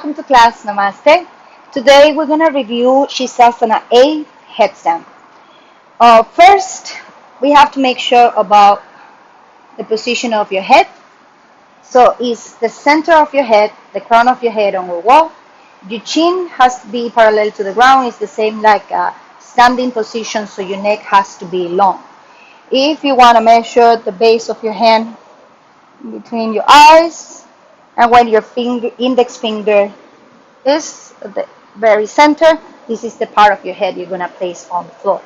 Welcome to class. Namaste. Today we're going to review Sirsasana A headstand. First, we have to make sure about the position of your head. So, is the center of your head, the crown of your head on the wall? Your chin has to be parallel to the ground. It's the same like a standing position, so your neck has to be long. If you want to measure the base of your hand between your eyes and when your index finger is the very center. This is the part of your head you're going to place on the floor.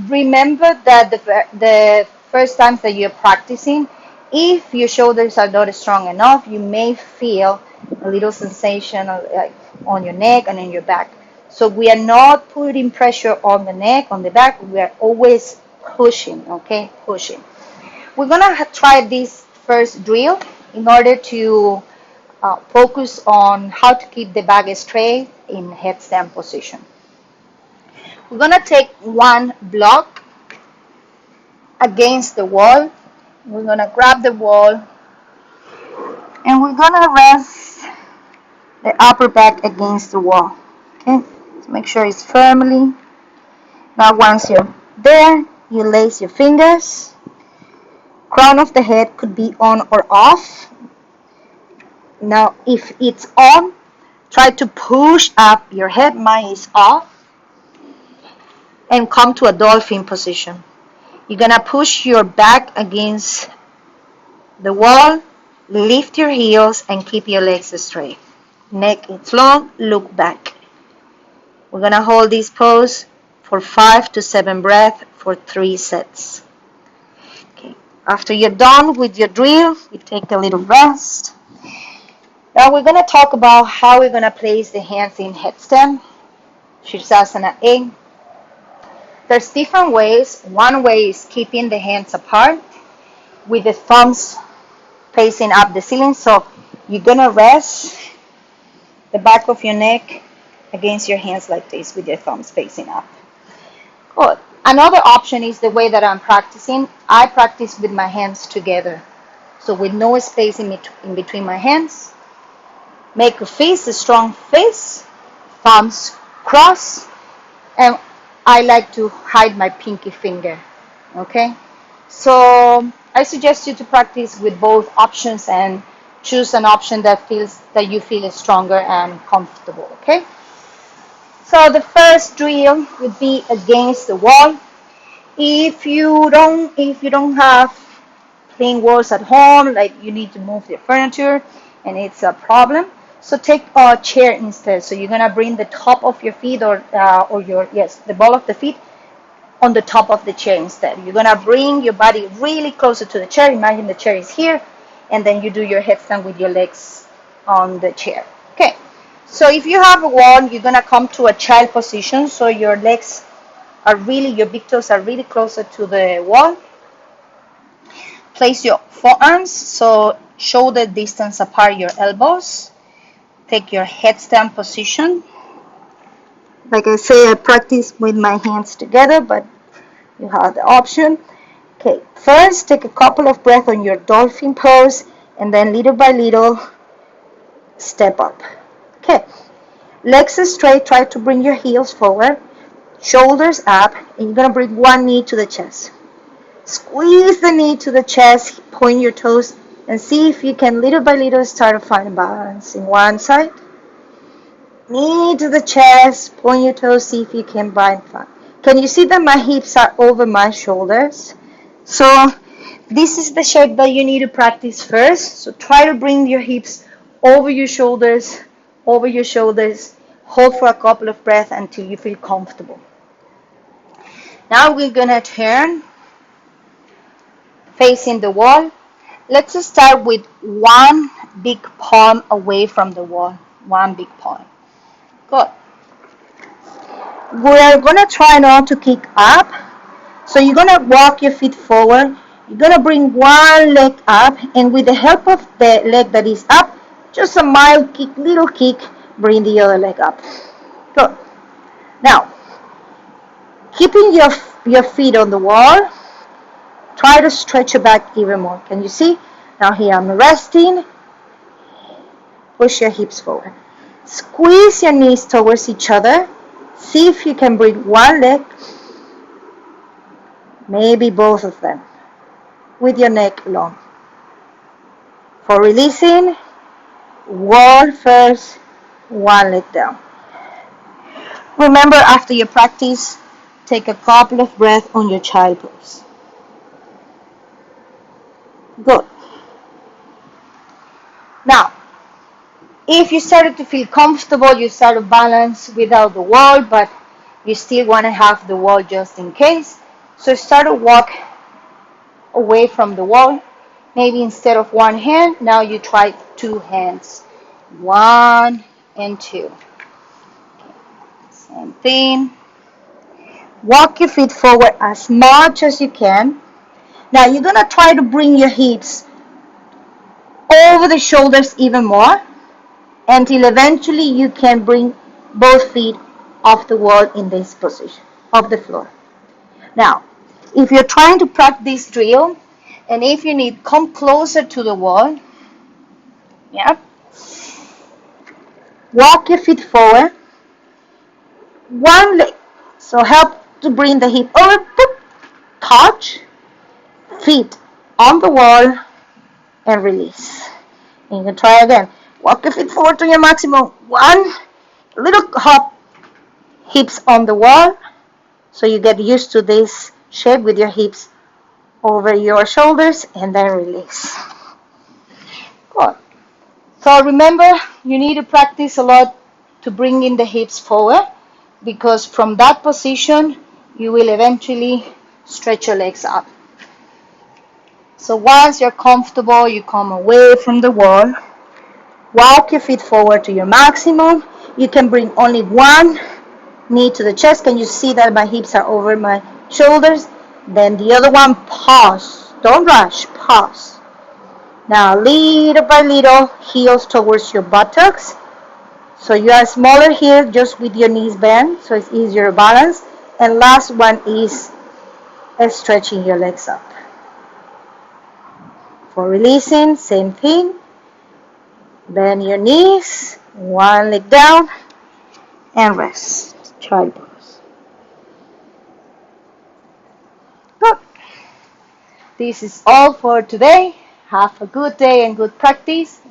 Remember that the first times that you're practicing, if your shoulders are not strong enough, you may feel a little sensation on your neck and in your back. So we are not putting pressure on the neck, on the back. We are always pushing, okay? Pushing. We're going to try this first drill in order to focus on how to keep the back straight in headstand position. We're going to take one block against the wall. We're going to grab the wall and we're going to rest the upper back against the wall. Okay, so make sure it's firmly. Now once you're there, you lace your fingers. Crown of the head could be on or off. Now if it's on, try to push up your head. Mine is off. And come to a dolphin position. You're going to push your back against the wall, lift your heels, and keep your legs straight. Neck is long, look back. We're going to hold this pose for 5 to 7 breaths for 3 sets. Okay. After you're done with your drill, you take a little rest. Now we're going to talk about how we're going to place the hands in headstand, Sirsasana A. There's different ways. One way is keeping the hands apart with the thumbs facing up the ceiling. So you're going to rest the back of your neck against your hands like this with your thumbs facing up. Good. Another option is the way that I'm practicing. I practice with my hands together. So with no space in between my hands. Make a fist, a strong fist. Thumbs cross. And I like to hide my pinky finger, okay? So I suggest you to practice with both options and choose an option that you feel is stronger and comfortable, okay? So the first drill would be against the wall. If you don't have clean walls at home, like you need to move your furniture and it's a problem, so take a chair instead. So you're gonna bring the top of your feet the ball of the feet on the top of the chair instead. You're gonna bring your body really closer to the chair. Imagine the chair is here, and then you do your headstand with your legs on the chair. Okay. So if you have a wall, you're gonna come to a child position. So your legs your big toes are really closer to the wall. Place your forearms so shoulder distance apart your elbows. Take your headstand position. Like I say, I practice with my hands together, but you have the option. Okay, first take a couple of breaths on your dolphin pose, and then little by little, step up. Okay, legs straight, try to bring your heels forward, shoulders up, and you're going to bring one knee to the chest. Squeeze the knee to the chest, point your toes, and see if you can little by little start to find balance in one side. Knee to the chest, point your toes, see if you can bind flat. Can you see that my hips are over my shoulders? So this is the shape that you need to practice first. So try to bring your hips over your shoulders, hold for a couple of breaths until you feel comfortable. Now we're gonna turn facing the wall. Let's start with one big palm away from the wall. One big palm. Good. We're going to try not to kick up. So you're going to walk your feet forward. You're going to bring one leg up. And with the help of the leg that is up, just a mild kick, little kick, bring the other leg up. Good. Now, keeping your feet on the wall, try to stretch your back even more. Can you see? Now here I'm resting. push your hips forward. Squeeze your knees towards each other. See if you can bring one leg, maybe both of them, with your neck long. For releasing, wall first, one leg down. Remember, after your practice, take a couple of breaths on your child pose. Good. Now, if you started to feel comfortable, you start to balance without the wall, but you still want to have the wall just in case. So start to walk away from the wall. Maybe instead of one hand, now you try two hands. One and two. Same thing. Walk your feet forward as much as you can. Now you're going to try to bring your hips over the shoulders even more until eventually you can bring both feet off the wall in this position, off the floor. Now, if you're trying to practice this drill, and if you need, come closer to the wall. Yeah. Walk your feet forward. One leg. So help to bring the hip over. Touch. Feet on the wall and release. And you can try again. Walk your feet forward to your maximum. One little hop. Hips on the wall. So you get used to this shape with your hips over your shoulders and then release. Good. So remember, you need to practice a lot to bring in the hips forward, because from that position you will eventually stretch your legs up. So once you're comfortable, you come away from the wall, walk your feet forward to your maximum. You can bring only one knee to the chest. Can you see that my hips are over my shoulders? Then the other one, pause. Don't rush, pause. Now, little by little, heels towards your buttocks. So you are smaller here, just with your knees bent, so it's easier to balance. And last one is stretching your legs up. For releasing, same thing. Bend your knees, one leg down, and rest. Child pose. Good. This is all for today. Have a good day and good practice.